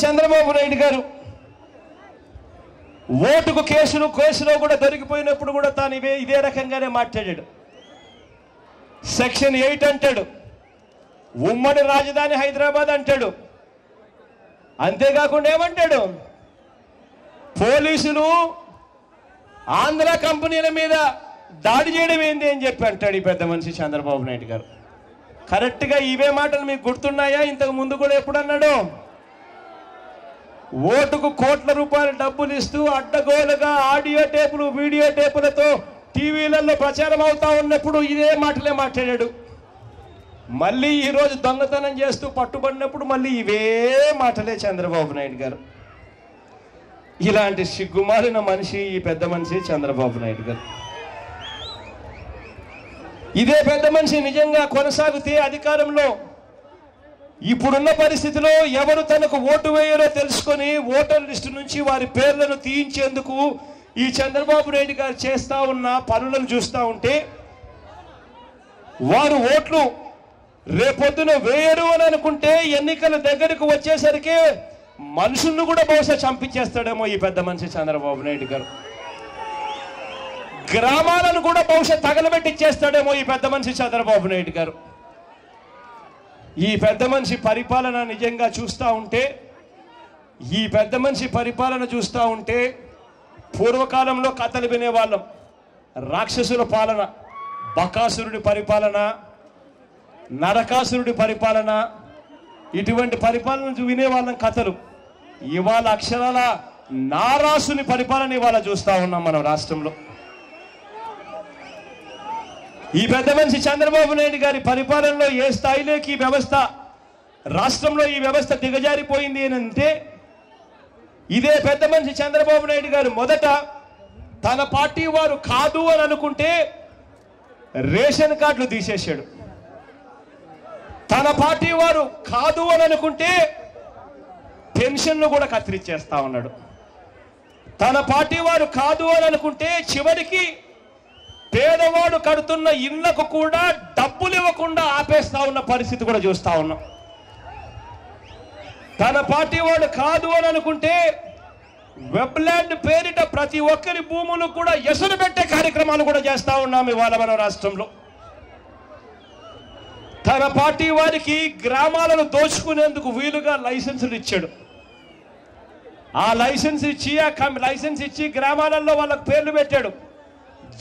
చంద్రబాబు నాయుడు గారు ఓటుకు కేసులో కూడా దొరికిపోయినప్పుడు కూడా తాను ఇదే రకంగానే మాట్లాడాడు. సెక్షన్ 8 అంటాడు, ఉమ్మడి రాజధాని హైదరాబాద్ అంటాడు. అంతేకాకుండా ఏమంటాడు, పోలీసులు ఆంధ్ర కంపెనీల మీద దాడి చేయడం ఏంది అని చెప్పి అంటాడు ఈ పెద్ద మనిషి చంద్రబాబు నాయుడు గారు. కరెక్ట్గా ఇవే మాటలు మీకు గుర్తున్నాయా? ఇంతకు ముందు కూడా ఎప్పుడు అన్నాడు? ఓటుకు కోట్ల రూపాయల డబ్బులు ఇస్తూ అడ్డగోలుగా ఆడియో టేపులు వీడియో టేపులతో టీవీలలో ప్రచారం అవుతా ఉన్నప్పుడు ఇదే మాటలే మాట్లాడాడు. మళ్ళీ ఈరోజు దొంగతనం చేస్తూ పట్టుబడినప్పుడు మళ్ళీ ఇవే మాటలే చంద్రబాబు నాయుడు గారు. ఇలాంటి సిగ్గుమాలిన మనిషి ఈ పెద్ద మనిషి చంద్రబాబు నాయుడు గారు. ఇదే పెద్ద మనిషి నిజంగా కొనసాగితే అధికారంలో ఇప్పుడున్న పరిస్థితిలో ఎవరు తనకు ఓటు వేయారో తెలుసుకొని ఓటర్ లిస్టు నుంచి వారి పేర్లను తీయించేందుకు ఈ చంద్రబాబు నాయుడు గారు చేస్తా ఉన్న పనులను చూస్తూ ఉంటే వారు ఓట్లు రేపొద్దున వేయరు అని అనుకుంటే ఎన్నికల దగ్గరకు వచ్చేసరికి మనుషులను కూడా బహుశా చంపించేస్తాడేమో ఈ పెద్ద మనిషి చంద్రబాబు నాయుడు గారు. గ్రామాలను కూడా బహుశా తగలబెట్టిచ్చేస్తాడేమో ఈ పెద్ద మనిషి చంద్రబాబు నాయుడు గారు. ఈ పెద్ద మనిషి పరిపాలన నిజంగా చూస్తూ ఉంటే పూర్వకాలంలో కథలు వినేవాళ్ళం. రాక్షసుల పాలన, బకాసురుడి పరిపాలన, నరకాసురుడి పరిపాలన, ఇటువంటి పరిపాలన వినేవాళ్ళం కథలు. ఇవాళ అక్షరాల నారాసుని పరిపాలన ఇవాళ చూస్తూ ఉన్నాం మనం రాష్ట్రంలో. ఈ పెద్ద మనిషి చంద్రబాబు నాయుడు గారి పరిపాలనలో ఏ స్థాయిలోకి ఈ వ్యవస్థ రాష్ట్రంలో ఈ వ్యవస్థ దిగజారిపోయింది అని అంటే ఇదే పెద్ద మనిషి చంద్రబాబు నాయుడు గారు మొదట తన పార్టీ వారు కాదు అని అనుకుంటే రేషన్ కార్డులు తీసేశాడు. తన పార్టీ వారు కాదు అని అనుకుంటే పెన్షన్లు కూడా కత్తిరించేస్తా ఉన్నాడు. తన పార్టీ వారు కాదు అని అనుకుంటే చివరికి పేదవాడు కడుతున్న ఇళ్లకు కూడా డబ్బులు ఇవ్వకుండా ఆపేస్తా ఉన్న పరిస్థితి కూడా చూస్తా ఉన్నాం. తన పార్టీ వాడు కాదు అని అనుకుంటే వెబ్లాండ్ పేరిట ప్రతి ఒక్కరి భూములు కూడా ఎసరు పెట్టే కార్యక్రమాలు కూడా చేస్తా ఉన్నాం ఇవాళ మన రాష్ట్రంలో. తన పార్టీ వారికి గ్రామాలను దోచుకునేందుకు వీలుగా లైసెన్సులు ఇచ్చాడు. ఆ లైసెన్స్ ఇచ్చి గ్రామాలలో వాళ్ళకు పేర్లు పెట్టాడు.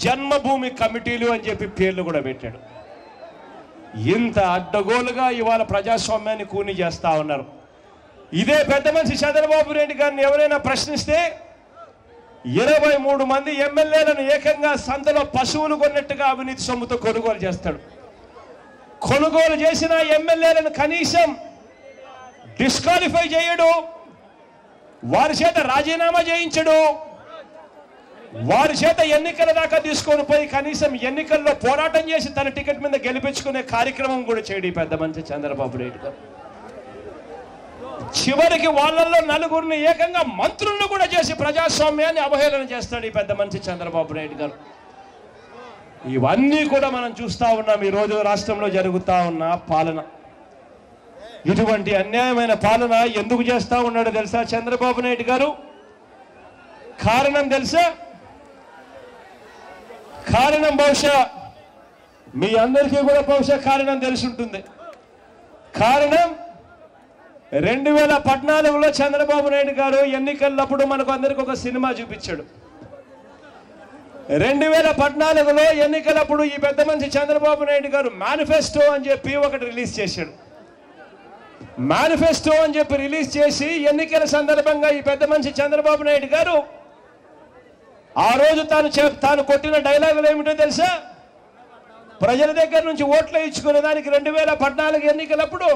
జన్మభూమి కమిటీలు అని చెప్పి పేర్లు కూడా పెట్టాడు. ఇంత అడ్డగోలుగా ఇవాళ ప్రజాస్వామ్యాన్ని కూని చేస్తా ఉన్నారు. ఇదే పెద్ద మనిషి చంద్రబాబు నాయుడు గారిని ఎవరైనా ప్రశ్నిస్తే 23 మంది ఎమ్మెల్యేలను ఏకంగా సంతలో పశువులు కొన్నట్టుగా అవినీతి సొమ్ముతో కొనుగోలు చేస్తాడు. కొనుగోలు చేసిన ఎమ్మెల్యేలను కనీసం డిస్క్వాలిఫై చేయడు, వారి చేత రాజీనామా చేయించడు, వారి చేత ఎన్నికల దాకా తీసుకొని పోయి కనీసం ఎన్నికల్లో పోరాటం చేసి తన టికెట్ మీద గెలిపించుకునే కార్యక్రమం కూడా చేయడు ఈ పెద్ద మనిషి చంద్రబాబు నాయుడు గారు. చివరికి వాళ్ళల్లో నలుగురిని ఏకంగా మంత్రులను కూడా చేసి ప్రజాస్వామ్యాన్ని అవహేళన చేస్తాడు ఈ పెద్ద మనిషి చంద్రబాబు నాయుడు గారు. ఇవన్నీ కూడా మనం చూస్తా ఉన్నాం ఈరోజు రాష్ట్రంలో జరుగుతా ఉన్న పాలన. ఇటువంటి అన్యాయమైన పాలన ఎందుకు చేస్తా ఉన్నాడో తెలుసా చంద్రబాబు నాయుడు గారు? కారణం తెలుసా? కారణం బహుశా మీ అందరికీ కూడా బహుశా కారణం తెలిసి ఉంటుంది. కారణం 2014లో చంద్రబాబు నాయుడు గారు ఎన్నికలప్పుడు మనకు అందరికి ఒక సినిమా చూపించాడు. 2014లో ఎన్నికలప్పుడు ఈ పెద్ద మనిషి చంద్రబాబు నాయుడు గారు మేనిఫెస్టో అని చెప్పి ఒకటి రిలీజ్ చేశాడు. మేనిఫెస్టో అని చెప్పి రిలీజ్ చేసి ఎన్నికల సందర్భంగా ఈ పెద్ద మనిషి చంద్రబాబు నాయుడు గారు ఆ రోజు తాను కొట్టిన డైలాగులు ఏమిటో తెలుసా? ప్రజల దగ్గర నుంచి ఓట్లు ఇచ్చుకునే దానికి 2014 ఎన్నికలప్పుడు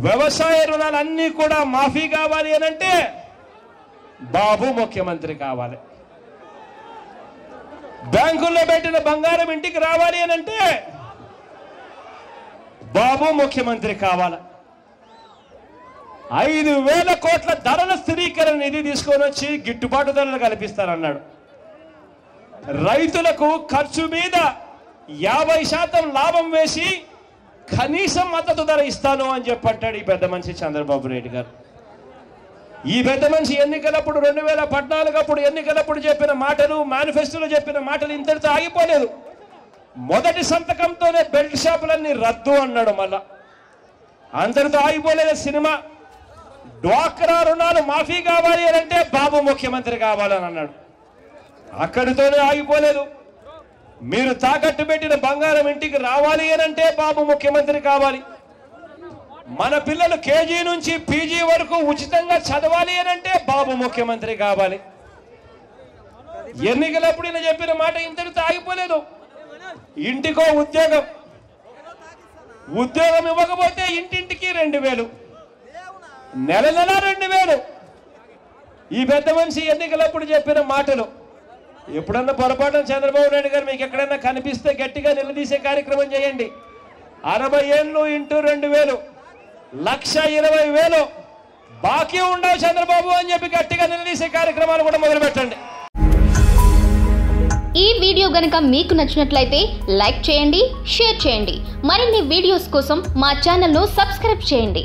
వ్యవసాయ రుణాలన్నీ కూడా మాఫీ కావాలి అని అంటే బాబు ముఖ్యమంత్రి కావాలి, బ్యాంకుల్లో పెట్టిన బంగారం ఇంటికి రావాలి అని అంటే బాబు ముఖ్యమంత్రి కావాలి, 5,000 కోట్ల ధరల స్థిరీకరణ నిధి తీసుకొని వచ్చి గిట్టుబాటు ధరలు కల్పిస్తారన్నాడు. రైతులకు ఖర్చు మీద 50% లాభం వేసి కనీసం మద్దతు ధర ఇస్తాను అని చెప్పంటాడు ఈ పెద్ద మనిషి చంద్రబాబు నాయుడు గారు. ఈ పెద్ద మనిషి ఎన్నికలప్పుడు 2014 అప్పుడు ఎన్నికలప్పుడు చెప్పిన మాటలు, మేనిఫెస్టోలో చెప్పిన మాటలు ఇంతటితో ఆగిపోలేదు. మొదటి సంతకంతోనే బెల్ట్ షాపులన్నీ రద్దు అన్నాడు. మళ్ళా అందరితో ఆగిపోలేదు సినిమా. డ్వాక్రా రుణాలు మాఫీ కావాలి అని అంటే బాబు ముఖ్యమంత్రి కావాలని అన్నాడు. అక్కడితోనే ఆగిపోలేదు. మీరు తాకట్టు పెట్టిన బంగారం ఇంటికి రావాలి అని అంటే బాబు ముఖ్యమంత్రి కావాలి. మన పిల్లలు కేజీ నుంచి పీజీ వరకు ఉచితంగా చదవాలి అని అంటే బాబు ముఖ్యమంత్రి కావాలి. ఎన్నికలప్పుడు ఈయన చెప్పిన మాట ఇంతటితో ఆగిపోలేదు. ఇంటికో ఉద్యోగం, ఉద్యోగం ఇవ్వకపోతే ఇంటింటికి 2000, నెల నెల 2000. ఈ పెద్ద మనిషి ఎన్నికలప్పుడు చెప్పిన మాటలు ఎప్పుడన్నా పొరపాటున చంద్రబాబు నాయుడు గారు మీకు ఎక్కడైనా కనిపిస్తే గట్టిగా నిలదీసే కార్యక్రమం చేయండి. 60 ఏళ్ళు ఇంటూ 2000, 1,20,000 బాకీ ఉండవు చంద్రబాబు అని చెప్పి గట్టిగా నిలదీసే కార్యక్రమాలు కూడా మొదలు పెట్టండి. ఈ వీడియో గనుక మీకు నచ్చినట్లయితే లైక్ చేయండి, షేర్ చేయండి. మరిన్ని వీడియోస్ కోసం మా ఛానల్ను సబ్స్క్రైబ్ చేయండి.